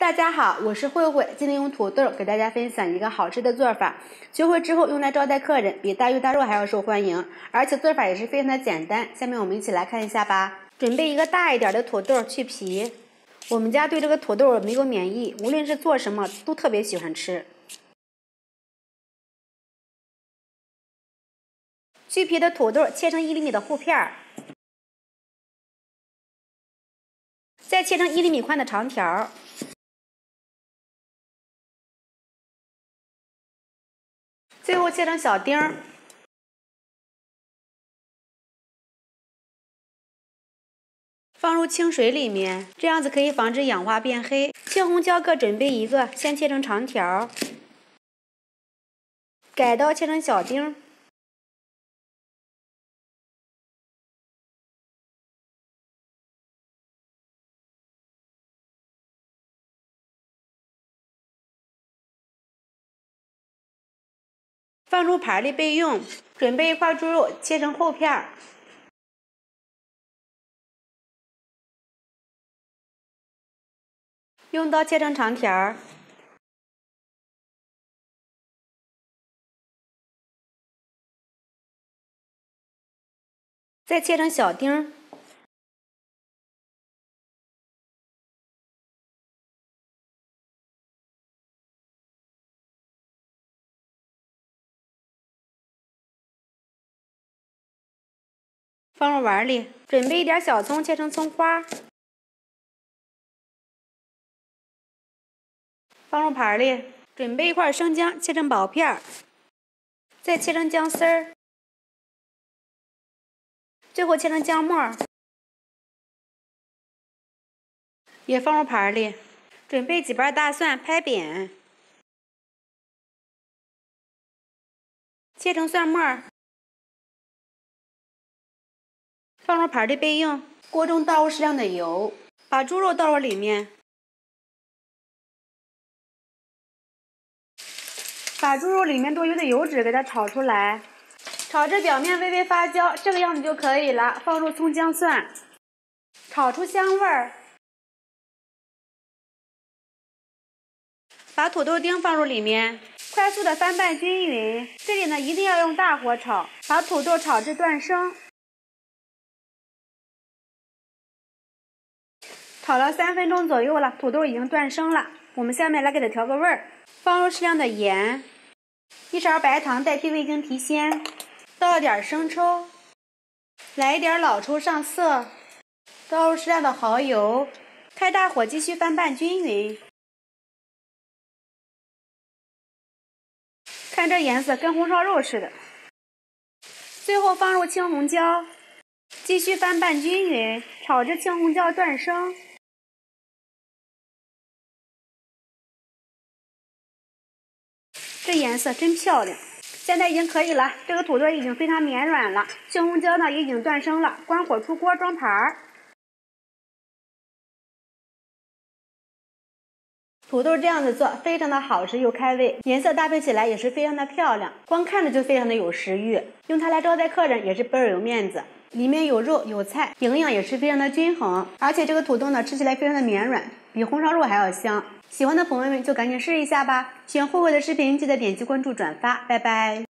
大家好，我是慧慧，今天用土豆给大家分享一个好吃的做法。学会之后用来招待客人，比大鱼大肉还要受欢迎，而且做法也是非常的简单。下面我们一起来看一下吧。准备一个大一点的土豆，去皮。我们家对这个土豆没有免疫，无论是做什么都特别喜欢吃。去皮的土豆切成1厘米的厚片儿，再切成1厘米宽的长条。最后切成小丁儿，放入清水里面，这样子可以防止氧化变黑。青红椒各准备1个，先切成长条，改刀切成小丁。放入盘里备用。准备1块猪肉，切成厚片儿，用刀切成长条，再切成小丁。放入碗里，准备1点小葱，切成葱花，放入盘里。准备1块生姜，切成薄片，再切成姜丝儿，最后切成姜末，也放入盘里。准备几瓣大蒜，拍扁，切成蒜末，放入盘里备用。锅中倒入适量的油，把猪肉倒入里面，把猪肉里面多余的油脂给它炒出来，炒至表面微微发焦，这个样子就可以了。放入葱姜蒜，炒出香味儿，把土豆丁放入里面，快速的翻拌均匀。这里呢一定要用大火炒，把土豆炒至断生。炒了3分钟左右了，土豆已经断生了。我们下面来给它调个味儿，放入适量的盐，1勺白糖代替味精提鲜，倒点生抽，来一点老抽上色，倒入适量的蚝油，开大火继续翻拌均匀。看这颜色跟红烧肉似的。最后放入青红椒，继续翻拌均匀，炒至青红椒断生。这颜色真漂亮，现在已经可以了。这个土豆已经非常绵软了，青红椒呢也已经断生了。关火出锅装盘儿。土豆这样子做非常的好吃又开胃，颜色搭配起来也是非常的漂亮，光看着就非常的有食欲。用它来招待客人也是倍儿有面子。里面有肉有菜，营养也是非常的均衡，而且这个土豆呢吃起来非常的绵软，比红烧肉还要香。喜欢的朋友们就赶紧试一下吧。喜欢慧慧的视频记得点击关注转发，拜拜。